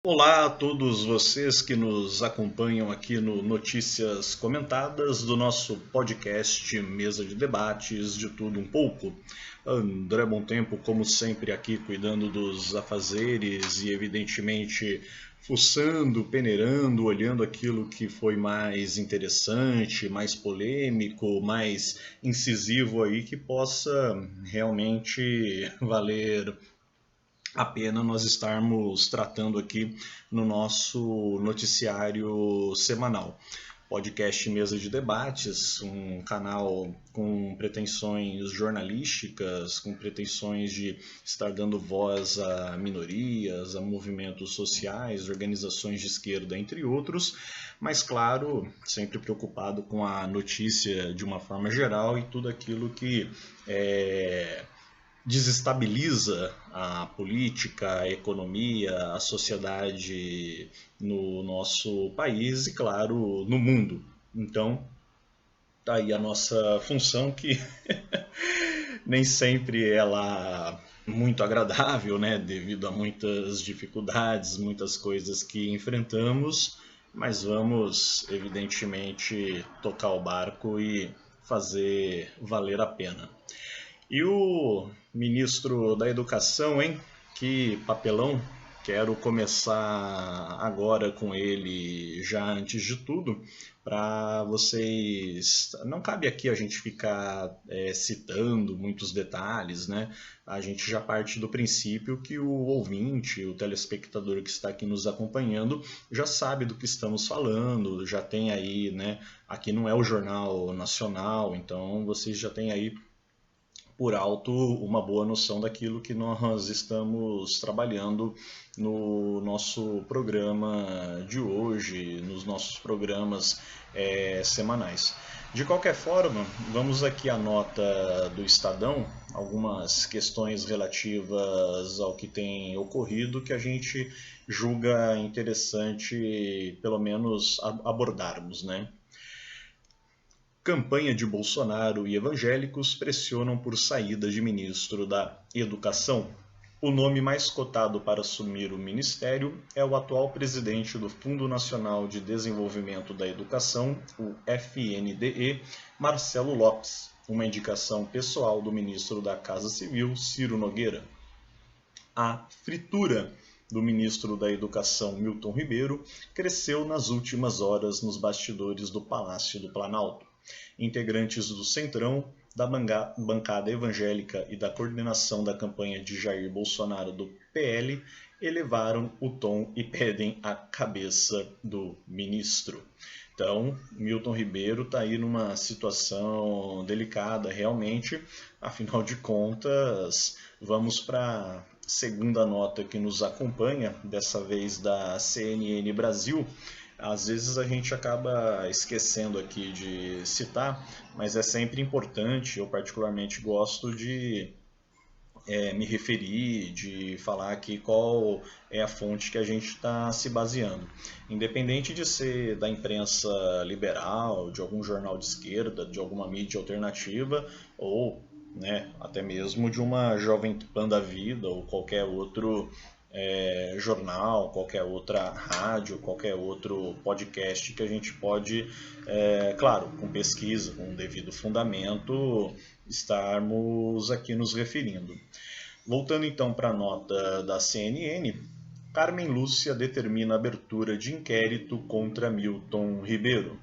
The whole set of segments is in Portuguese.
Olá a todos vocês que nos acompanham aqui no Notícias Comentadas do nosso podcast Mesa de Debates de Tudo Um Pouco. André Bom Tempo, como sempre, aqui cuidando dos afazeres e, evidentemente, fuçando, peneirando, olhando aquilo que foi mais interessante, mais polêmico, mais incisivo aí, que possa realmente valer a pena nós estarmos tratando aqui no nosso noticiário semanal. Podcast Mesa de Debates, um canal com pretensões jornalísticas, com pretensões de estar dando voz a minorias, a movimentos sociais, organizações de esquerda, entre outros, mas claro, sempre preocupado com a notícia de uma forma geral e tudo aquilo que desestabiliza a política, a economia, a sociedade no nosso país e, claro, no mundo. Então, tá aí a nossa função que nem sempre ela muito agradável, né, devido a muitas dificuldades, muitas coisas que enfrentamos, mas vamos evidentemente tocar o barco e fazer valer a pena. E o ministro da Educação, hein? Que papelão. Quero começar agora com ele, já antes de tudo, para vocês. Não cabe aqui a gente ficar citando muitos detalhes, né? A gente já parte do princípio que o ouvinte, o telespectador que está aqui nos acompanhando, já sabe do que estamos falando, já tem aí, né? Aqui não é o Jornal Nacional, então vocês já têm aí por alto uma boa noção daquilo que nós estamos trabalhando no nosso programa de hoje, nos nossos programas semanais. De qualquer forma, vamos aqui à nota do Estadão, algumas questões relativas ao que tem ocorrido que a gente julga interessante, pelo menos, abordarmos, né? Campanha de Bolsonaro e evangélicos pressionam por saída de ministro da Educação. O nome mais cotado para assumir o ministério é o atual presidente do Fundo Nacional de Desenvolvimento da Educação, o FNDE, Marcelo Lopes, uma indicação pessoal do ministro da Casa Civil, Ciro Nogueira. A fritura do ministro da Educação, Milton Ribeiro, cresceu nas últimas horas nos bastidores do Palácio do Planalto. Integrantes do Centrão, da bancada evangélica e da coordenação da campanha de Jair Bolsonaro do PL elevaram o tom e pedem a cabeça do ministro. Então, Milton Ribeiro está aí numa situação delicada realmente, afinal de contas, vamos para a segunda nota que nos acompanha, dessa vez da CNN Brasil. Às vezes a gente acaba esquecendo aqui de citar, mas é sempre importante, eu particularmente gosto de me referir, de falar aqui qual é a fonte que a gente está se baseando. Independente de ser da imprensa liberal, de algum jornal de esquerda, de alguma mídia alternativa, ou né, até mesmo de uma Jovem Pan da Vida ou qualquer outro jornal, qualquer outra rádio, qualquer outro podcast que a gente pode, claro, com pesquisa, com devido fundamento, estarmos aqui nos referindo. Voltando então para a nota da CNN, Carmen Lúcia determina abertura de inquérito contra Milton Ribeiro.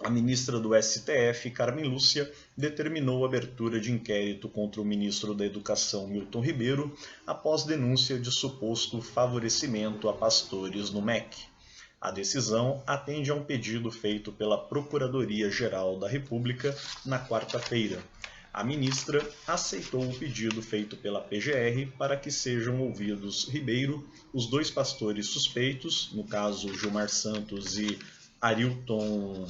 A ministra do STF, Carmen Lúcia, determinou a abertura de inquérito contra o ministro da Educação, Milton Ribeiro, após denúncia de suposto favorecimento a pastores no MEC. A decisão atende a um pedido feito pela Procuradoria-Geral da República na quarta-feira. A ministra aceitou o pedido feito pela PGR para que sejam ouvidos Ribeiro, os dois pastores suspeitos, no caso Gilmar Santos e Arilton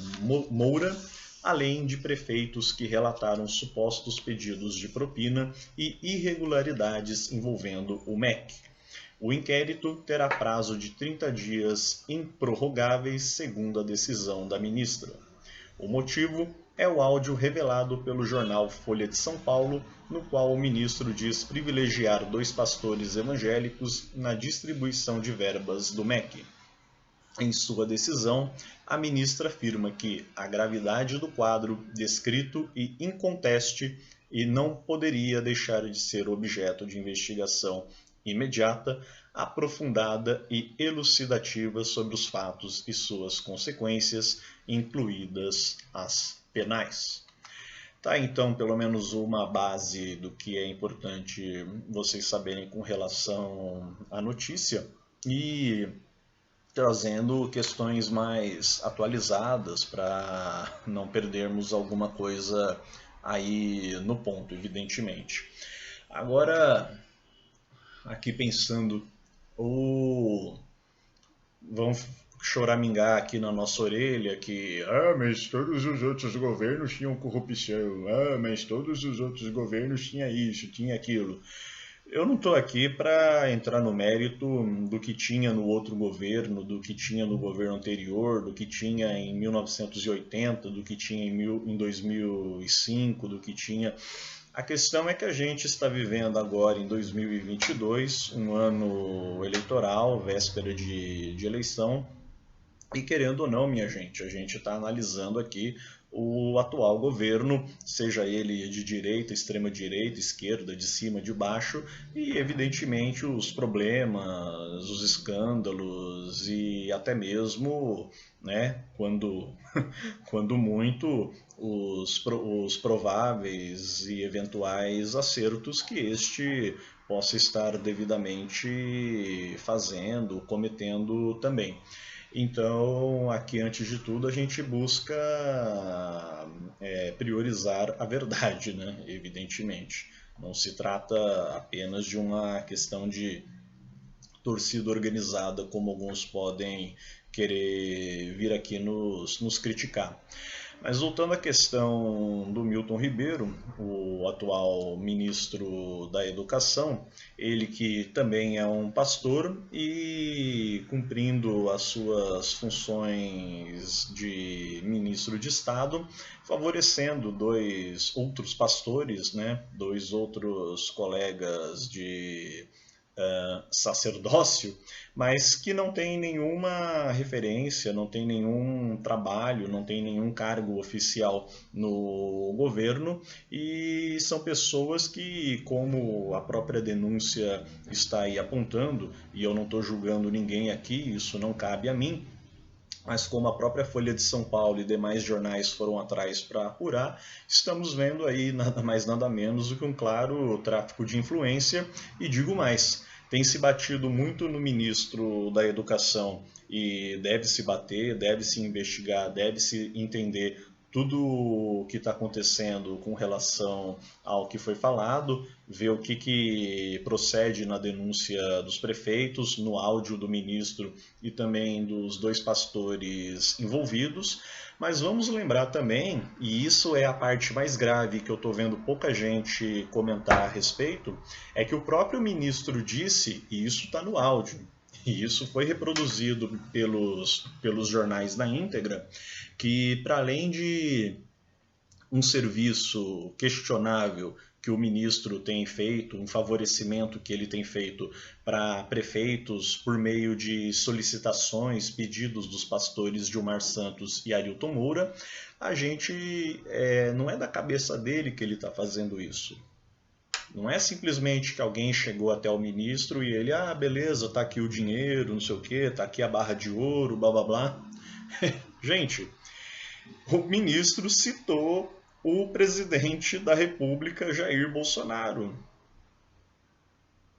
Moura, além de prefeitos que relataram supostos pedidos de propina e irregularidades envolvendo o MEC. O inquérito terá prazo de 30 dias improrrogáveis, segundo a decisão da ministra. O motivo é o áudio revelado pelo jornal Folha de São Paulo, no qual o ministro diz privilegiar 2 pastores evangélicos na distribuição de verbas do MEC. Em sua decisão, a ministra afirma que a gravidade do quadro descrito e inconteste e não poderia deixar de ser objeto de investigação imediata, aprofundada e elucidativa sobre os fatos e suas consequências, incluídas as penais. Tá, então, pelo menos uma base do que é importante vocês saberem com relação à notícia e trazendo questões mais atualizadas para não perdermos alguma coisa aí no ponto, evidentemente. Agora, aqui pensando, vão choramingar aqui na nossa orelha que mas todos os outros governos tinham corrupção, mas todos os outros governos tinham isso, tinha aquilo. Eu não estou aqui para entrar no mérito do que tinha no outro governo, do que tinha no governo anterior, do que tinha em 1980, do que tinha em 2005, do que tinha... A questão é que a gente está vivendo agora em 2022, um ano eleitoral, véspera de eleição, e querendo ou não, minha gente, a gente está analisando aqui o atual governo, seja ele de direita, extrema-direita, esquerda, de cima, de baixo, e evidentemente os problemas, os escândalos e até mesmo, né, quando muito, os prováveis e eventuais acertos que este possa estar devidamente fazendo, cometendo também. Então, aqui, antes de tudo, a gente busca priorizar a verdade, né? Evidentemente. Não se trata apenas de uma questão de torcida organizada, como alguns podem querer vir aqui nos criticar. Mas voltando à questão do Milton Ribeiro, o atual ministro da Educação, ele que também é um pastor e cumprindo as suas funções de ministro de Estado, favorecendo 2 outros pastores, né, 2 outros colegas de sacerdócio, mas que não tem nenhuma referência, não tem nenhum trabalho, não tem nenhum cargo oficial no governo e são pessoas que, como a própria denúncia está aí apontando, e eu não estou julgando ninguém aqui, isso não cabe a mim, mas como a própria Folha de São Paulo e demais jornais foram atrás para apurar, estamos vendo aí nada mais nada menos do que um claro tráfico de influência, e digo mais, tem se batido muito no ministro da Educação e deve se bater, deve se investigar, deve se entender tudo o que está acontecendo com relação ao que foi falado, ver o que procede na denúncia dos prefeitos, no áudio do ministro e também dos 2 pastores envolvidos. Mas vamos lembrar também, e isso é a parte mais grave que eu estou vendo pouca gente comentar a respeito, é que o próprio ministro disse, e isso está no áudio, e isso foi reproduzido pelos jornais na íntegra, que para além de um serviço questionável que o ministro tem feito, um favorecimento que ele tem feito para prefeitos por meio de solicitações, pedidos dos pastores Gilmar Santos e Arilton Moura, a gente não é da cabeça dele que ele está fazendo isso. Não é simplesmente que alguém chegou até o ministro e ele, beleza, tá aqui o dinheiro, não sei o que, tá aqui a barra de ouro, blá blá blá. Gente, o ministro citou o presidente da República, Jair Bolsonaro.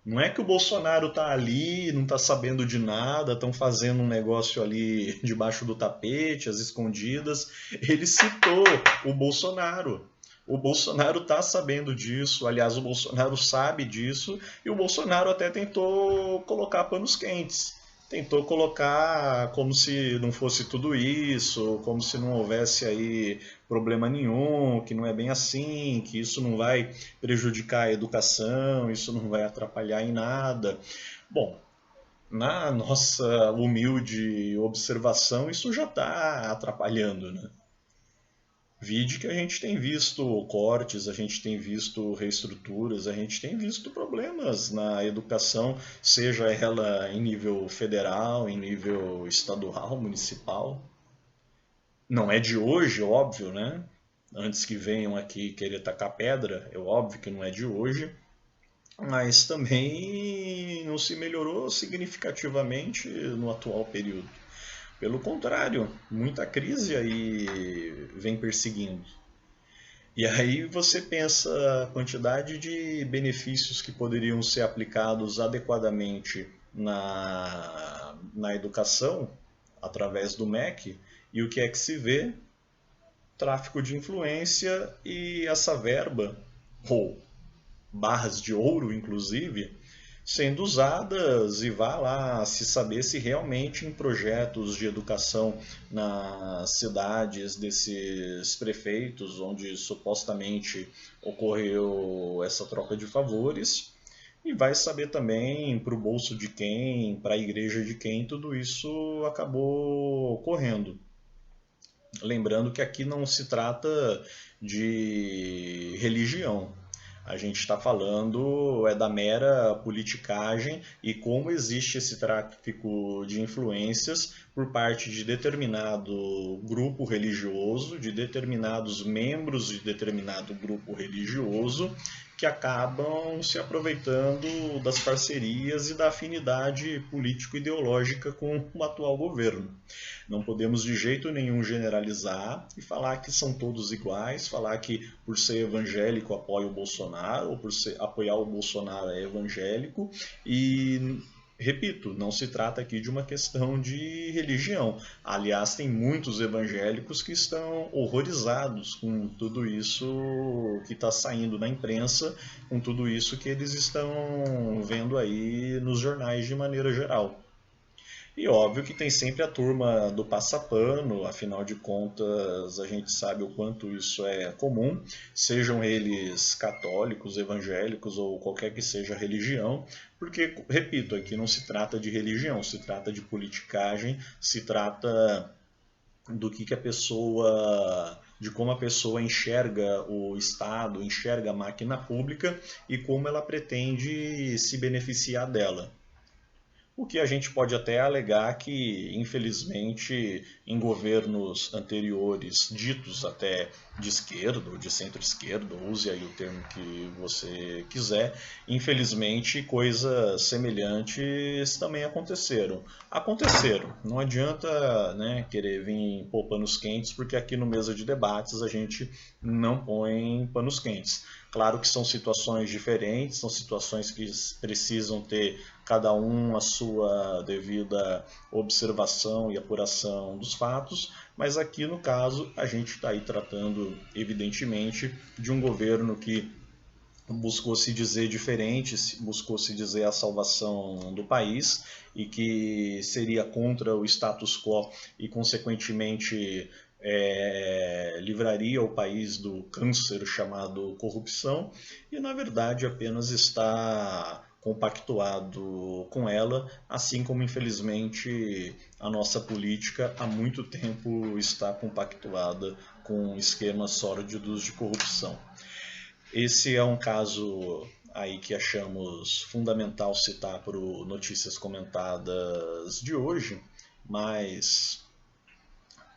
Não é que o Bolsonaro está ali, não está sabendo de nada, estão fazendo um negócio ali debaixo do tapete, às escondidas. Ele citou o Bolsonaro. O Bolsonaro está sabendo disso, aliás, o Bolsonaro sabe disso, e o Bolsonaro até tentou colocar panos quentes. Tentou colocar como se não fosse tudo isso, como se não houvesse aí problema nenhum, que não é bem assim, que isso não vai prejudicar a educação, isso não vai atrapalhar em nada. Bom, na nossa humilde observação, isso já está atrapalhando, né? Vide que a gente tem visto cortes, a gente tem visto reestruturas, a gente tem visto problemas na educação, seja ela em nível federal, em nível estadual, municipal. Não é de hoje, óbvio, né? Antes que venham aqui querer tacar pedra, é óbvio que não é de hoje, mas também não se melhorou significativamente no atual período. Pelo contrário, muita crise aí vem perseguindo. E aí você pensa a quantidade de benefícios que poderiam ser aplicados adequadamente na educação, através do MEC, e o que é que se vê? Tráfico de influência e essa verba, ou barras de ouro, inclusive, sendo usadas e vá lá se saber se realmente em projetos de educação nas cidades desses prefeitos, onde supostamente ocorreu essa troca de favores, e vai saber também para o bolso de quem, para a igreja de quem tudo isso acabou ocorrendo. Lembrando que aqui não se trata de religião. A gente está falando da mera politicagem e como existe esse tráfico de influências por parte de determinado grupo religioso, de determinados membros de determinado grupo religioso, que acabam se aproveitando das parcerias e da afinidade político-ideológica com o atual governo. Não podemos de jeito nenhum generalizar e falar que são todos iguais, falar que por ser evangélico apoia o Bolsonaro ou por apoiar o Bolsonaro é evangélico. E repito, não se trata aqui de uma questão de religião. Aliás, tem muitos evangélicos que estão horrorizados com tudo isso que está saindo na imprensa, com tudo isso que eles estão vendo aí nos jornais de maneira geral. E óbvio que tem sempre a turma do passapano, afinal de contas a gente sabe o quanto isso é comum, sejam eles católicos, evangélicos ou qualquer que seja a religião, porque, repito, aqui não se trata de religião, se trata de politicagem, se trata do que a pessoa, de como a pessoa enxerga o Estado, enxerga a máquina pública e como ela pretende se beneficiar dela. O que a gente pode até alegar que, infelizmente, em governos anteriores, ditos até de esquerda ou de centro-esquerda, use aí o termo que você quiser, infelizmente coisas semelhantes também aconteceram. Aconteceram, não adianta, né, querer vir pôr panos quentes, porque aqui no Mesa de Debates a gente não põe panos quentes. Claro que são situações diferentes, são situações que precisam ter cada um a sua devida observação e apuração dos fatos, mas aqui no caso a gente está aí tratando evidentemente de um governo que buscou se dizer diferente, buscou se dizer a salvação do país e que seria contra o status quo e consequentemente livraria o país do câncer chamado corrupção e na verdade apenas está compactuado com ela, assim como infelizmente a nossa política há muito tempo está compactuada com esquemas sórdidos de corrupção. Esse é um caso aí que achamos fundamental citar para o Notícias Comentadas de hoje, mas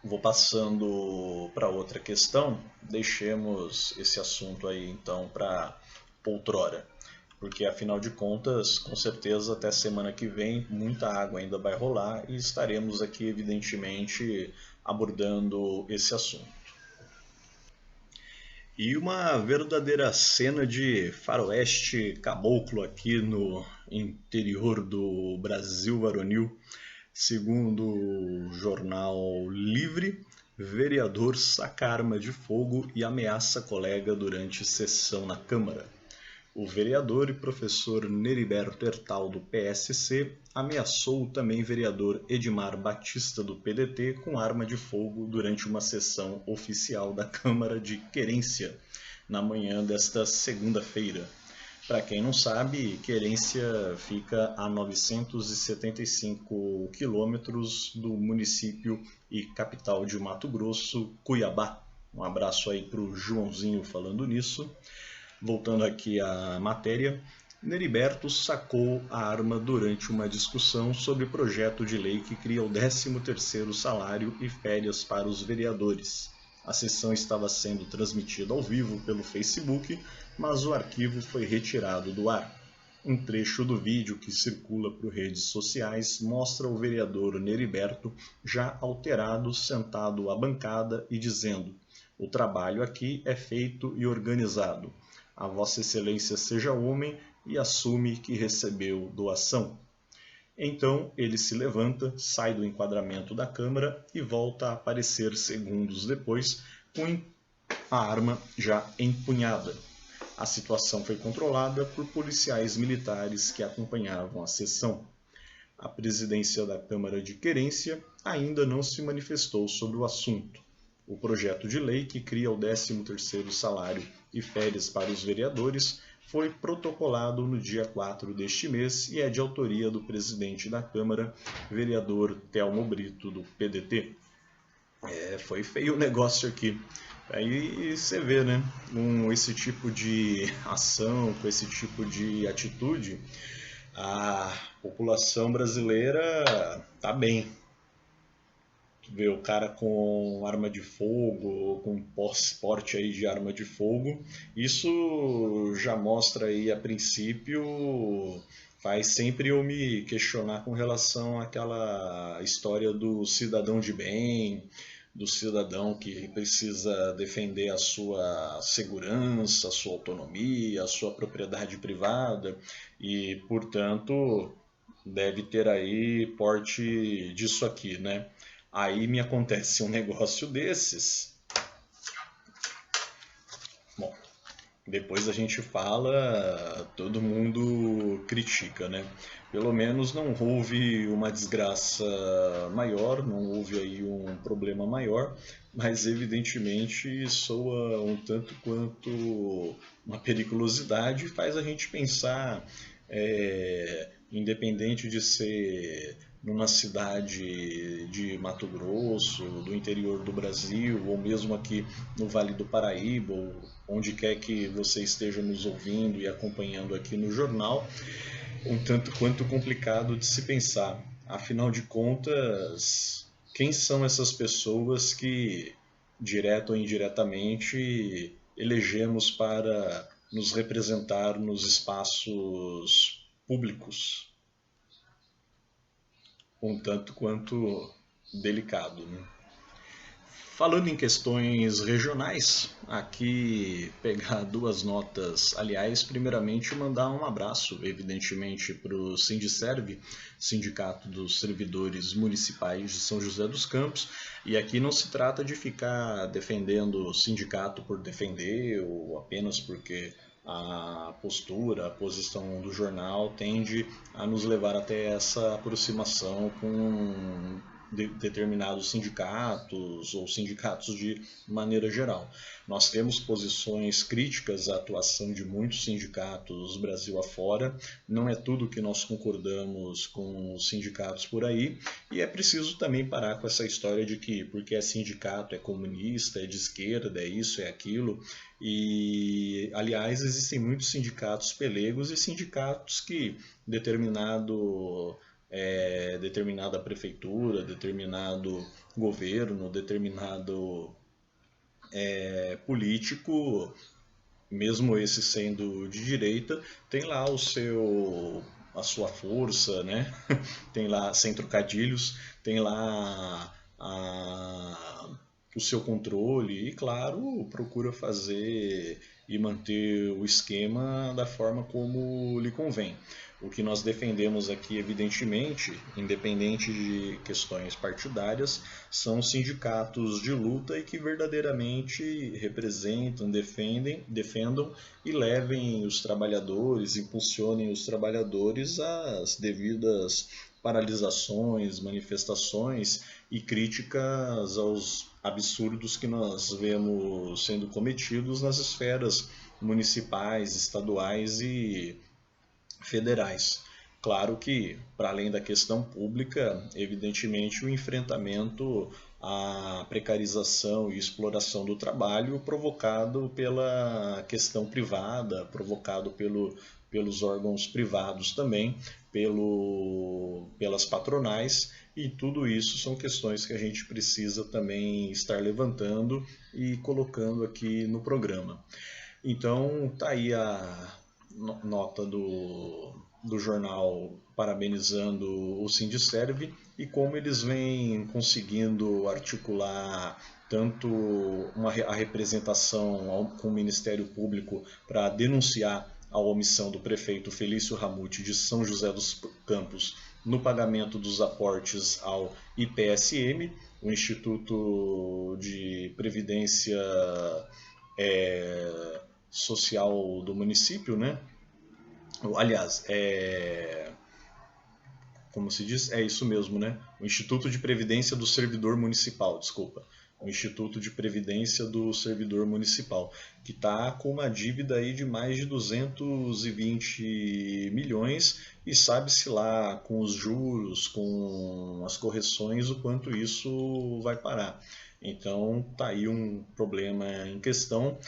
vou passando para outra questão, deixemos esse assunto aí então para outrora, porque afinal de contas, com certeza até semana que vem muita água ainda vai rolar e estaremos aqui evidentemente abordando esse assunto. E uma verdadeira cena de faroeste caboclo aqui no interior do Brasil varonil. Segundo o jornal Livre, vereador saca arma de fogo e ameaça colega durante sessão na Câmara. O vereador e professor Neriberto Hertal, do PSC, ameaçou o também vereador Edmar Batista, do PDT, com arma de fogo durante uma sessão oficial da Câmara de Querência, na manhã desta segunda-feira. Para quem não sabe, Querência fica a 975 quilômetros do município e capital de Mato Grosso, Cuiabá, Um abraço aí para o Joãozinho falando nisso. Voltando aqui à matéria, Neriberto sacou a arma durante uma discussão sobre projeto de lei que cria o 13º salário e férias para os vereadores. A sessão estava sendo transmitida ao vivo pelo Facebook, mas o arquivo foi retirado do ar. Um trecho do vídeo que circula por redes sociais mostra o vereador Neriberto já alterado, sentado à bancada e dizendo: "O trabalho aqui é feito e organizado. A Vossa Excelência seja homem e assume que recebeu doação." Então ele se levanta, sai do enquadramento da câmera e volta a aparecer segundos depois com a arma já empunhada. A situação foi controlada por policiais militares que acompanhavam a sessão. A presidência da Câmara de Querência ainda não se manifestou sobre o assunto. O projeto de lei que cria o 13º salário e férias para os vereadores foi protocolado no dia 4 deste mês e é de autoria do presidente da Câmara, vereador Telmo Brito, do PDT. Foi feio o negócio aqui. Aí você vê, né? Com esse tipo de ação, com esse tipo de atitude, a população brasileira tá bem. Vê o cara com arma de fogo, com porte aí de arma de fogo, isso já mostra aí a princípio, faz sempre eu me questionar com relação àquela história do cidadão de bem, do cidadão que precisa defender a sua segurança, a sua autonomia, a sua propriedade privada e, portanto, deve ter aí porte disso aqui, né? Aí me acontece um negócio desses. Bom, depois a gente fala, todo mundo critica, né? Pelo menos não houve uma desgraça maior, não houve aí um problema maior, mas evidentemente soa um tanto quanto uma periculosidade, faz a gente pensar, independente de ser numa cidade de Mato Grosso, do interior do Brasil, ou mesmo aqui no Vale do Paraíba, ou onde quer que você esteja nos ouvindo e acompanhando aqui no jornal, um tanto quanto complicado de se pensar. Afinal de contas, quem são essas pessoas que, direto ou indiretamente, elegemos para nos representar nos espaços públicos? Um tanto quanto delicado, né? Falando em questões regionais, aqui pegar duas notas, aliás, primeiramente mandar um abraço, evidentemente, para o Sindicerv, Sindicato dos Servidores Municipais de São José dos Campos, e aqui não se trata de ficar defendendo o sindicato por defender ou apenas porque a postura, a posição do jornal tende a nos levar até essa aproximação com determinados sindicatos ou sindicatos de maneira geral. Nós temos posições críticas à atuação de muitos sindicatos Brasil afora, não é tudo que nós concordamos com os sindicatos por aí, e é preciso também parar com essa história de que porque é sindicato é comunista, é de esquerda, é isso, é aquilo, e aliás existem muitos sindicatos pelegos e sindicatos que determinada prefeitura, determinado governo, determinado político, mesmo esse sendo de direita, tem lá a sua força, né? Tem lá, sem trocadilhos, tem lá o seu controle e, claro, procura fazer e manter o esquema da forma como lhe convém. O que nós defendemos aqui, evidentemente, independente de questões partidárias, são sindicatos de luta e que verdadeiramente representam, defendam e levem os trabalhadores, impulsionem os trabalhadores às devidas paralisações, manifestações e críticas aos absurdos que nós vemos sendo cometidos nas esferas municipais, estaduais e federais. Claro que, para além da questão pública, evidentemente o enfrentamento a precarização e exploração do trabalho provocado pela questão privada, provocado pelos órgãos privados também, pelas patronais, e tudo isso são questões que a gente precisa também estar levantando e colocando aqui no programa. Então, tá aí a nota do jornal parabenizando o Sindicerv e como eles vêm conseguindo articular tanto a representação com o Ministério Público para denunciar a omissão do prefeito Felício Ramute de São José dos Campos no pagamento dos aportes ao IPSM, o Instituto de Previdência Social do município, né? Aliás, como se diz? É isso mesmo, né? O Instituto de Previdência do Servidor Municipal, desculpa. O Instituto de Previdência do Servidor Municipal, que está com uma dívida aí de mais de 220 milhões e sabe-se lá com os juros, com as correções, o quanto isso vai parar. Então, tá aí um problema em questão.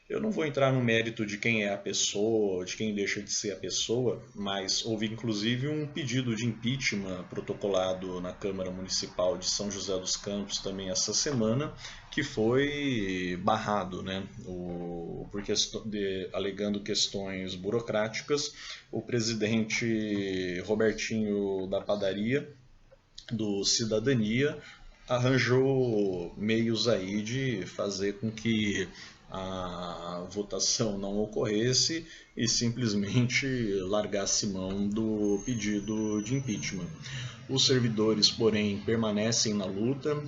Eu não vou entrar no mérito de quem é a pessoa, de quem deixa de ser a pessoa, mas houve inclusive um pedido de impeachment protocolado na Câmara Municipal de São José dos Campos também essa semana, que foi barrado, né? Alegando questões burocráticas. O presidente Robertinho da Padaria, do Cidadania, arranjou meios aí de fazer com que a votação não ocorresse e simplesmente largasse mão do pedido de impeachment. Os servidores, porém, permanecem na luta,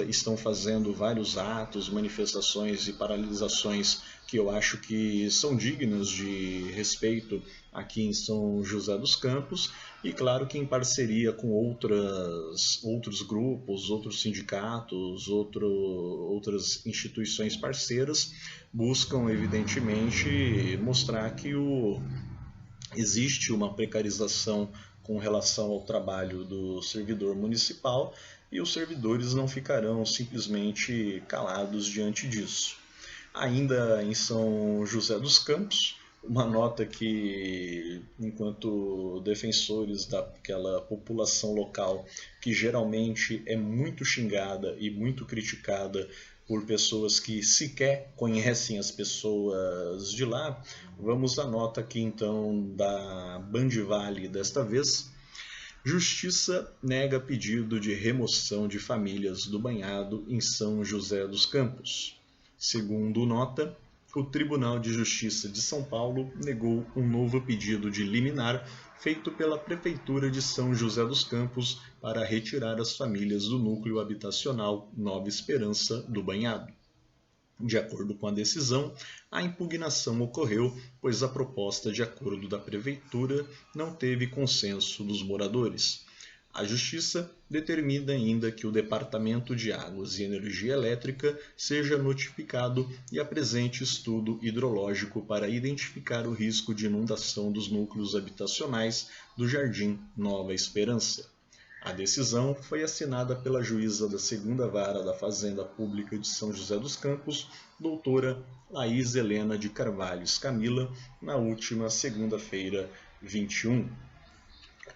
estão fazendo vários atos, manifestações e paralisações que eu acho que são dignas de respeito aqui em São José dos Campos, e claro que em parceria com outros grupos, outros sindicatos, outras instituições parceiras, buscam evidentemente mostrar que existe uma precarização com relação ao trabalho do servidor municipal e os servidores não ficarão simplesmente calados diante disso. Ainda em São José dos Campos, uma nota que, enquanto defensores daquela população local, que geralmente é muito xingada e muito criticada por pessoas que sequer conhecem as pessoas de lá, vamos à nota aqui então da Bandivale desta vez. Justiça nega pedido de remoção de famílias do banhado em São José dos Campos. Segundo nota, o Tribunal de Justiça de São Paulo negou um novo pedido de liminar feito pela Prefeitura de São José dos Campos para retirar as famílias do núcleo habitacional Nova Esperança do banhado. De acordo com a decisão, a impugnação ocorreu pois a proposta de acordo da Prefeitura não teve consenso dos moradores. A Justiça determina ainda que o Departamento de Águas e Energia Elétrica seja notificado e apresente estudo hidrológico para identificar o risco de inundação dos núcleos habitacionais do Jardim Nova Esperança. A decisão foi assinada pela juíza da 2ª Vara da Fazenda Pública de São José dos Campos, doutora Laís Helena de Carvalho Camila, na última segunda-feira, 21.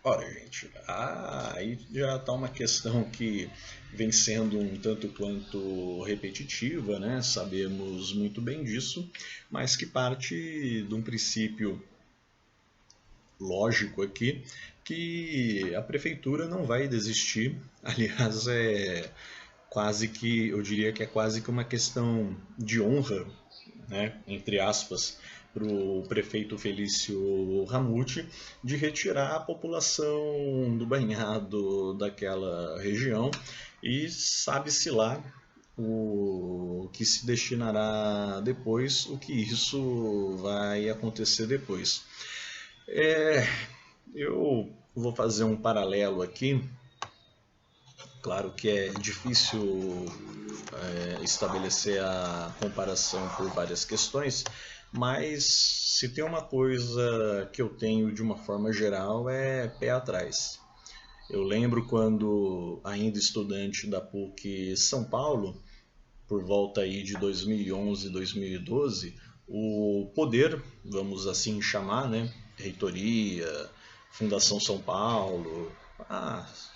Ora, gente, aí já está uma questão que vem sendo um tanto quanto repetitiva, né? Sabemos muito bem disso, mas que parte de um princípio lógico aqui, que a prefeitura não vai desistir. Aliás, eu diria que é quase que uma questão de honra, né? Entre aspas, para o prefeito Felício Ramute, de retirar a população do banhado daquela região, e sabe-se lá o que se destinará depois, o que isso vai acontecer depois. Eu vou fazer um paralelo aqui. Claro que é difícil estabelecer a comparação por várias questões, mas se tem uma coisa que eu tenho de uma forma geral é pé atrás. Eu lembro quando, ainda estudante da PUC São Paulo, por volta aí de 2011, 2012, o poder, vamos assim chamar, né, reitoria, Fundação São Paulo,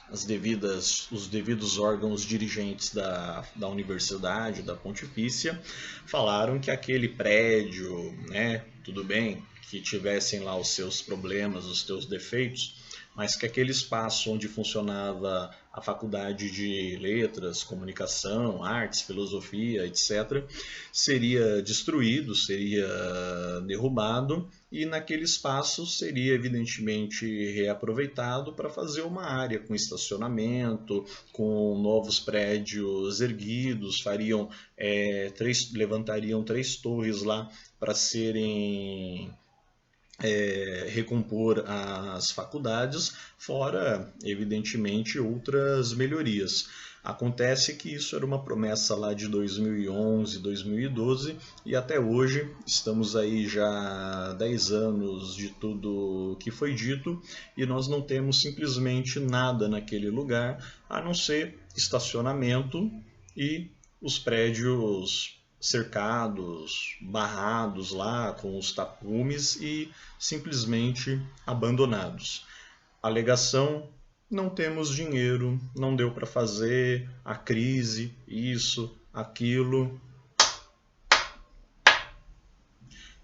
os devidos órgãos dirigentes da universidade, da Pontifícia, falaram que aquele prédio, né, tudo bem, que tivessem lá os seus problemas, os seus defeitos, mas que aquele espaço onde funcionava a faculdade de letras, comunicação, artes, filosofia, etc., seria destruído, seria derrubado e naquele espaço seria evidentemente reaproveitado para fazer uma área com estacionamento, com novos prédios erguidos, levantariam 3 torres lá para serem recompor as faculdades, fora, evidentemente, outras melhorias. Acontece que isso era uma promessa lá de 2011, 2012 e até hoje estamos aí já 10 anos de tudo que foi dito e nós não temos simplesmente nada naquele lugar a não ser estacionamento e os prédios cercados, barrados lá com os tapumes e simplesmente abandonados. Alegação: não temos dinheiro, não deu para fazer, a crise, isso, aquilo.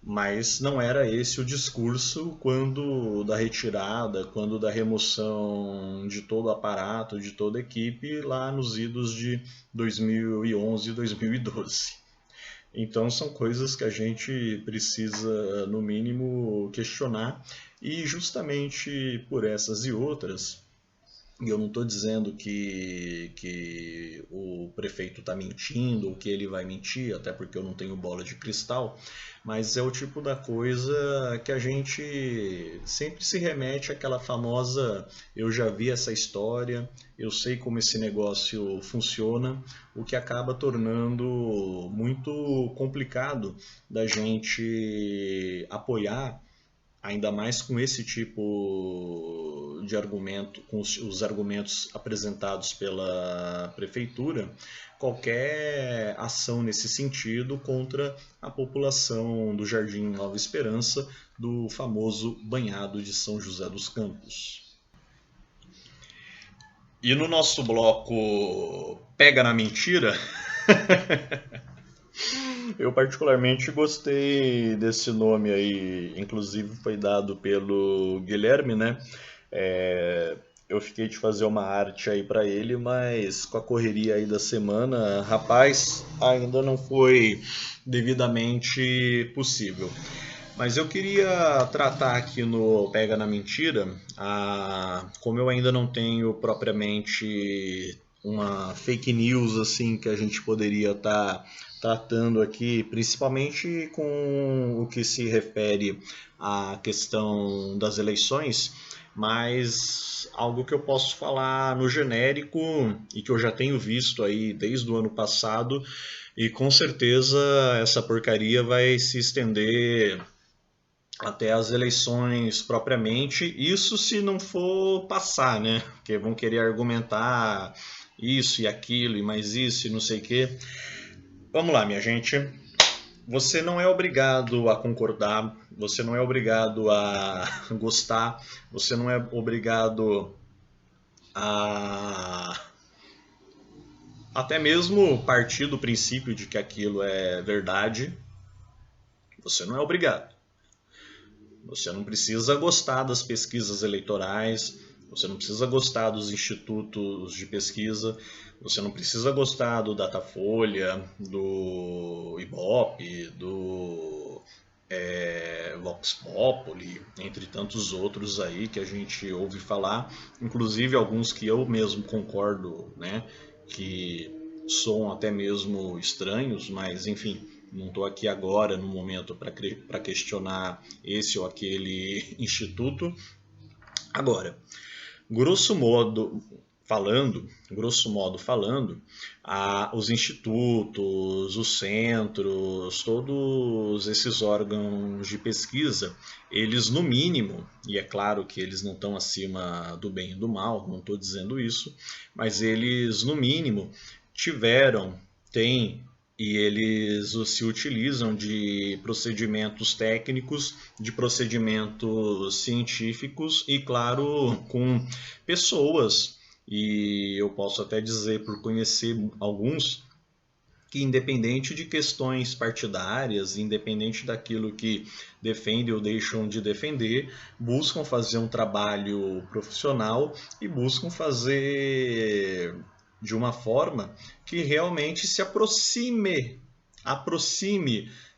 Mas não era esse o discurso quando da retirada, quando da remoção de todo o aparato, de toda a equipe, lá nos idos de 2011 e 2012. Então são coisas que a gente precisa, no mínimo, questionar e justamente por essas e outras, e eu não estou dizendo que o prefeito está mentindo ou que ele vai mentir, até porque eu não tenho bola de cristal, mas é o tipo da coisa que a gente sempre se remete àquela famosa: eu já vi essa história, eu sei como esse negócio funciona, o que acaba tornando muito complicado da gente apoiar, ainda mais com esse tipo de argumento, com os argumentos apresentados pela prefeitura, qualquer ação nesse sentido contra a população do Jardim Nova Esperança, do famoso banhado de São José dos Campos. E no nosso bloco Pega na Mentira, eu particularmente gostei desse nome aí, inclusive foi dado pelo Guilherme, né? Eu fiquei de fazer uma arte aí para ele, mas com a correria aí da semana, rapaz, ainda não foi devidamente possível. Mas eu queria tratar aqui no Pega na Mentira, como eu ainda não tenho propriamente uma fake news assim que a gente poderia estar tratando aqui, principalmente com o que se refere à questão das eleições, mas algo que eu posso falar no genérico e que eu já tenho visto aí desde o ano passado, e com certeza essa porcaria vai se estender até as eleições propriamente, isso se não for passar, né? Porque vão querer argumentar isso e aquilo e mais isso e não sei o quê. Vamos lá, minha gente. Você não é obrigado a concordar, você não é obrigado a gostar, você não é obrigado a até mesmo partir do princípio de que aquilo é verdade. Você não é obrigado. Você não precisa gostar das pesquisas eleitorais, você não precisa gostar dos institutos de pesquisa, você não precisa gostar do Datafolha, do Ibope, do Vox Populi, entre tantos outros aí que a gente ouve falar, inclusive alguns que eu mesmo concordo, né, que soam até mesmo estranhos, mas enfim, não estou aqui agora no momento para questionar esse ou aquele instituto. Agora, grosso modo, falando, grosso modo falando, os institutos, os centros, todos esses órgãos de pesquisa, eles no mínimo, e é claro que eles não estão acima do bem e do mal, não estou dizendo isso, mas eles no mínimo têm e eles se utilizam de procedimentos técnicos, de procedimentos científicos e, claro, com pessoas, e eu posso até dizer por conhecer alguns, que independente de questões partidárias, independente daquilo que defendem ou deixam de defender, buscam fazer um trabalho profissional e buscam fazer de uma forma que realmente se aproxime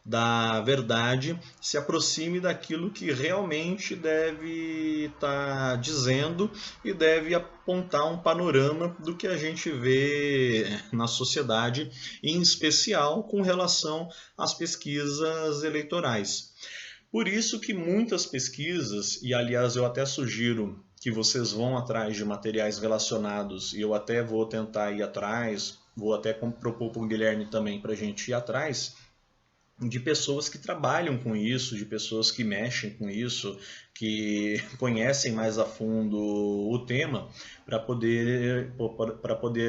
da verdade, se aproxime daquilo que realmente deve estar dizendo e deve apontar um panorama do que a gente vê na sociedade, em especial com relação às pesquisas eleitorais. Por isso que muitas pesquisas, e aliás eu até sugiro que vocês vão atrás de materiais relacionados, e eu até vou tentar ir atrás, vou até propor para o Guilherme também para a gente ir atrás, de pessoas que trabalham com isso, de pessoas que mexem com isso, que conhecem mais a fundo o tema, para poder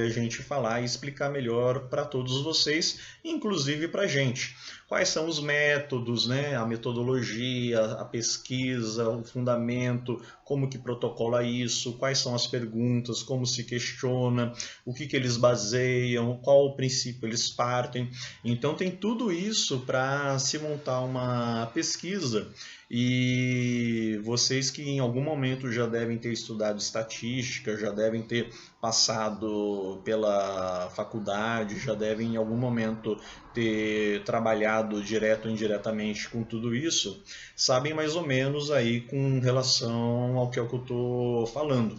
a gente falar e explicar melhor para todos vocês, inclusive para a gente. Quais são os métodos, né? A metodologia, a pesquisa, o fundamento, como que protocola isso, quais são as perguntas, como se questiona, o que eles baseiam, qual o princípio eles partem. Então tem tudo isso para se montar uma pesquisa, e vocês que em algum momento já devem ter estudado estatística, já devem ter passado pela faculdade, já devem em algum momento ter trabalhado direto ou indiretamente com tudo isso, sabem mais ou menos aí com relação ao que eu estou falando.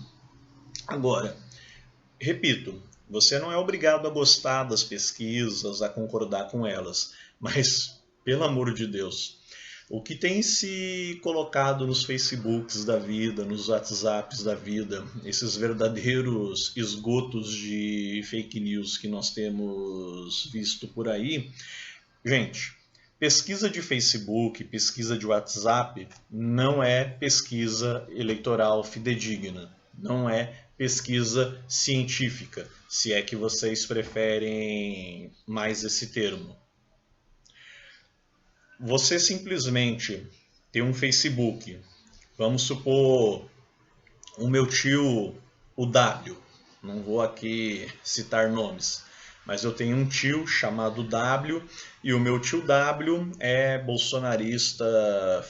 Agora, repito, você não é obrigado a gostar das pesquisas, a concordar com elas, mas, pelo amor de Deus, o que tem se colocado nos Facebooks da vida, nos WhatsApps da vida, esses verdadeiros esgotos de fake news que nós temos visto por aí, gente, pesquisa de Facebook, pesquisa de WhatsApp não é pesquisa eleitoral fidedigna, não é pesquisa científica, se é que vocês preferem mais esse termo. Você simplesmente tem um Facebook, vamos supor o meu tio, o W, não vou aqui citar nomes, mas eu tenho um tio chamado W e o meu tio W é bolsonarista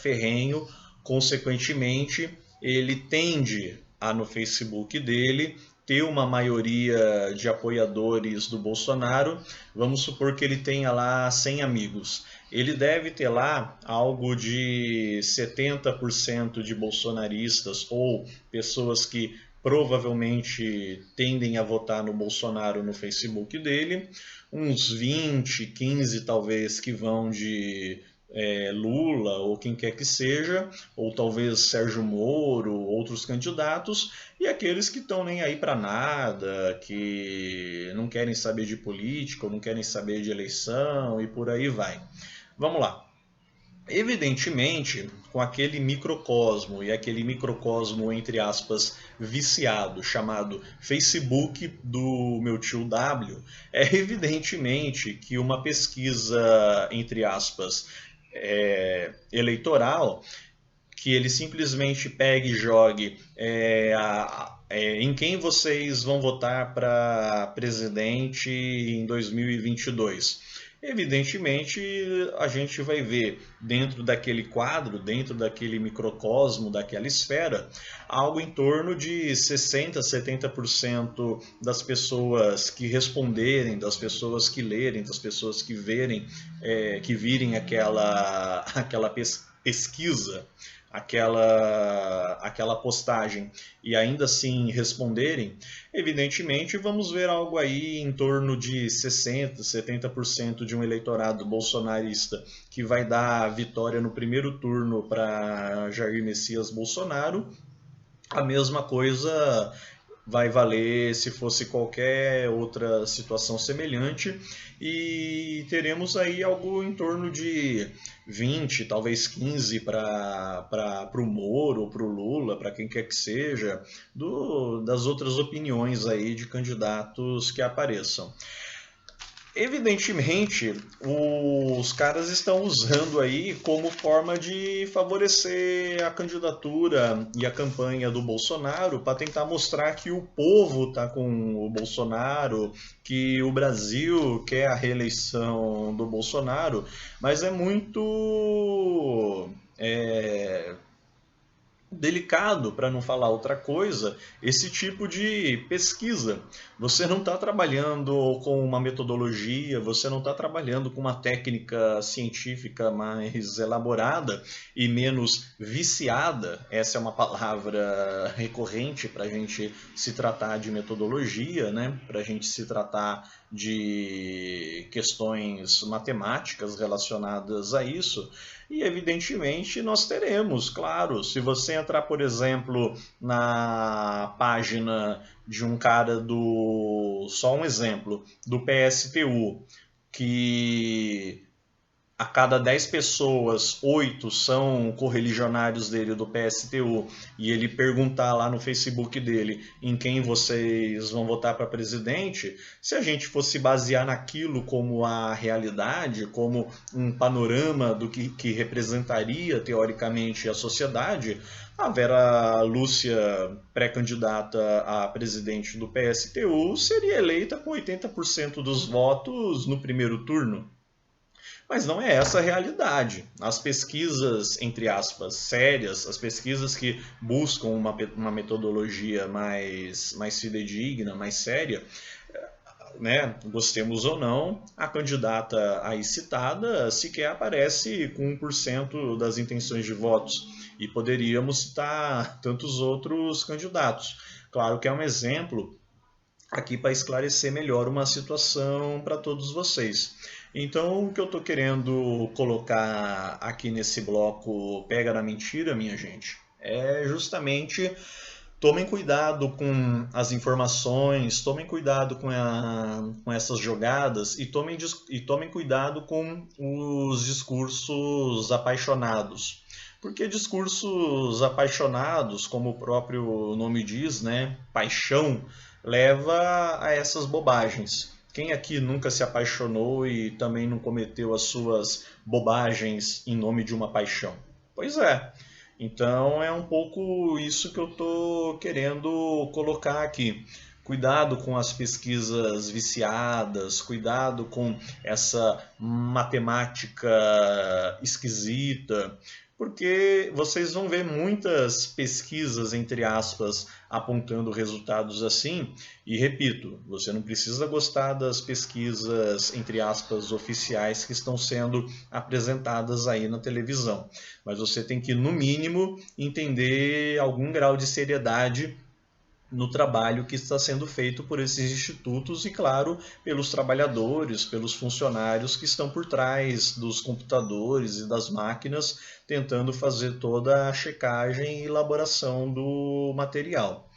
ferrenho, consequentemente ele tende a no Facebook dele ter uma maioria de apoiadores do Bolsonaro, vamos supor que ele tenha lá 100 amigos. Ele deve ter lá algo de 70% de bolsonaristas ou pessoas que provavelmente tendem a votar no Bolsonaro no Facebook dele, uns 20, 15 talvez que vão de Lula ou quem quer que seja, ou talvez Sérgio Moro, outros candidatos, e aqueles que estão nem aí para nada, que não querem saber de política, ou não querem saber de eleição e por aí vai. Vamos lá. Evidentemente, com aquele microcosmo, e aquele microcosmo, entre aspas, viciado, chamado Facebook do meu tio W, é evidentemente que uma pesquisa, entre aspas, eleitoral, que ele simplesmente pegue e jogue em quem vocês vão votar para presidente em 2022. Evidentemente, a gente vai ver dentro daquele quadro, dentro daquele microcosmo, daquela esfera, algo em torno de 60%, 70% das pessoas que responderem, das pessoas que lerem, das pessoas que verem, que virem aquela pesquisa, aquela postagem e ainda assim responderem, evidentemente vamos ver algo aí em torno de 60%, 70% de um eleitorado bolsonarista que vai dar vitória no primeiro turno para Jair Messias Bolsonaro. A mesma coisa vai valer se fosse qualquer outra situação semelhante, e teremos aí algo em torno de 20, talvez 15 para o Moro ou para o Lula, para quem quer que seja, das outras opiniões aí de candidatos que apareçam. Evidentemente, os caras estão usando aí como forma de favorecer a candidatura e a campanha do Bolsonaro para tentar mostrar que o povo está com o Bolsonaro, que o Brasil quer a reeleição do Bolsonaro, mas é muito delicado, para não falar outra coisa, esse tipo de pesquisa. Você não está trabalhando com uma metodologia, você não está trabalhando com uma técnica científica mais elaborada e menos viciada. Essa é uma palavra recorrente para a gente se tratar de metodologia, né? Para a gente se tratar de questões matemáticas relacionadas a isso. E evidentemente nós teremos, claro, se você entrar, por exemplo, na página de um cara só um exemplo, do PSTU, que a cada 10 pessoas, 8 são correligionários dele do PSTU, e ele perguntar lá no Facebook dele em quem vocês vão votar para presidente, se a gente fosse basear naquilo como a realidade, como um panorama do que representaria teoricamente a sociedade, a Vera Lúcia, pré-candidata a presidente do PSTU, seria eleita com 80% dos votos no primeiro turno. Mas não é essa a realidade. As pesquisas, entre aspas, sérias, as pesquisas que buscam uma metodologia mais fidedigna, mais séria, né, gostemos ou não, a candidata aí citada sequer aparece com 1% das intenções de votos. E poderíamos citar tantos outros candidatos. Claro que é um exemplo aqui para esclarecer melhor uma situação para todos vocês. Então, o que eu estou querendo colocar aqui nesse bloco Pega na Mentira, minha gente, é justamente tomem cuidado com as informações, tomem cuidado com essas jogadas e tomem cuidado com os discursos apaixonados. Porque discursos apaixonados, como o próprio nome diz, né, paixão, leva a essas bobagens. Quem aqui nunca se apaixonou e também não cometeu as suas bobagens em nome de uma paixão? Pois é. Então é um pouco isso que eu estou querendo colocar aqui. Cuidado com as pesquisas viciadas, cuidado com essa matemática esquisita, porque vocês vão ver muitas pesquisas, entre aspas, apontando resultados assim, e repito, você não precisa gostar das pesquisas, entre aspas, oficiais que estão sendo apresentadas aí na televisão, mas você tem que, no mínimo, entender algum grau de seriedade no trabalho que está sendo feito por esses institutos e, claro, pelos trabalhadores, pelos funcionários que estão por trás dos computadores e das máquinas, tentando fazer toda a checagem e elaboração do material.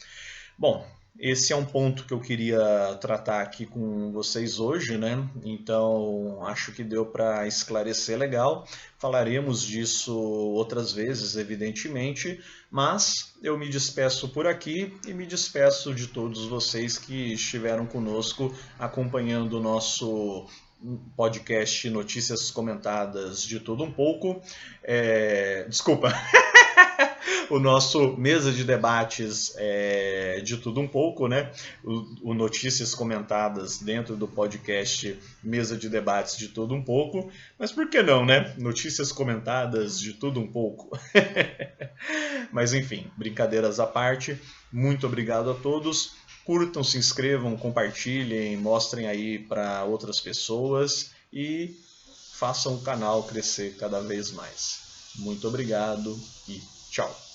Bom, esse é um ponto que eu queria tratar aqui com vocês hoje, né? Então, acho que deu para esclarecer legal. Falaremos disso outras vezes, evidentemente, mas eu me despeço por aqui e me despeço de todos vocês que estiveram conosco acompanhando o nosso podcast Notícias Comentadas de Tudo Um Pouco. Desculpa. O nosso mesa de debates de tudo um pouco, né? O Notícias Comentadas dentro do podcast Mesa de Debates de Tudo Um Pouco. Mas por que não, né? Notícias comentadas de tudo um pouco. Mas enfim, brincadeiras à parte. Muito obrigado a todos. Curtam, se inscrevam, compartilhem, mostrem aí para outras pessoas e façam o canal crescer cada vez mais. Muito obrigado e tchau.